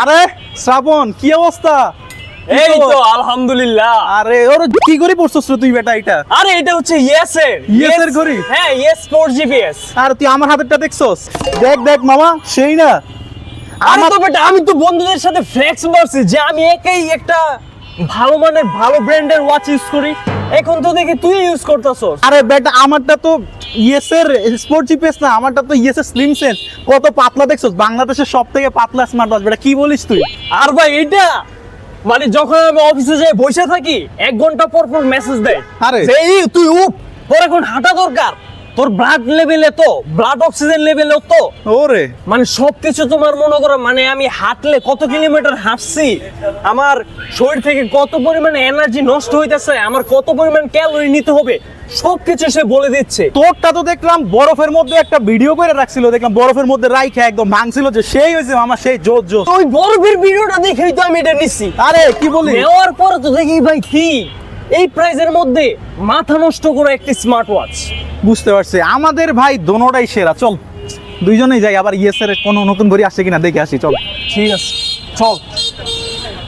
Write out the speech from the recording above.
আরে শ্রাবণ, কি অবস্থা? এই তো আলহামদুলিল্লাহ। আরে ওর কি করে পড়ছস রে তুই বেটা এটা? আরে এটা হচ্ছে ইয়েস এর ঘড়ি? হ্যাঁ, ইয়েস 4 GPS। আর তুই আমার হাতেরটা দেখছস? দেখ দেখ মামা, সেই না। আরে তো বেটা, আমি তো বন্ধুদের সাথে ফ্লেক্স মারছি যে আমি একাই একটা ভালো মানের ভালো ব্র্যান্ডের ওয়াচ ইউজ করি। এখন তো দেখি তুই ইউজ করতেছস। আরে বেটা, আমারটা তো ইয়েসের স্পোর্ট জিপিএস না, আমারটা তো ইয়েসের স্লিম সেন্স। কত পাতলা দেখছস? বাংলাদেশের সবথেকে পাতলা স্মার্ট ওয়াচ। বেটা কি বলিস তুই? আর ভাই এটা মানে যখন আমি অফিসে যাই বসে থাকি 1 ঘন্টা পর পর মেসেজ দেয় আরে। যে এই তুই উঠ, তোর এখন হাঁটা দরকার, তোর ব্লাড লেভেলে তো ব্লাড অক্সিজেন লেভেলে তো ওরে মানে সবকিছু তোমার মনে করো, মানে আমি হাঁটলে কত কিলোমিটার হাঁটছি, আমার শরীর থেকে কত পরিমাণে এনার্জি নষ্ট হইতেছে, আমার কত পরিমাণ ক্যালোরি নিতে হবে, সবকিছু সে বলে দিচ্ছে। তোরটা তো দেখলাম বরফের মধ্যে একটা ভিডিও করে রাখছিল, দেখলাম বরফের মধ্যে রাইখা একদম ভাঙছিল, যে সেই হয়েছে মামা, সেই জোস জোস। ওই বরফের ভিডিওটা দেখেই তো আমি এটা নিচ্ছি। আরে কি বলি? নেওয়ার পর তো দেখি ভাই কি এই প্রাইজের মধ্যে মাথা নষ্ট করে একটি স্মার্ট ওয়াচ। বুঝতে পারছি, আমাদের ভাই দোনোটাই সেরা। চল দুইজনেই যাই, আবার ইয়েসের কোনো নতুন ঘড়ি আসছে কিনা দেখে আসি। চল ঠিক আছে, চল।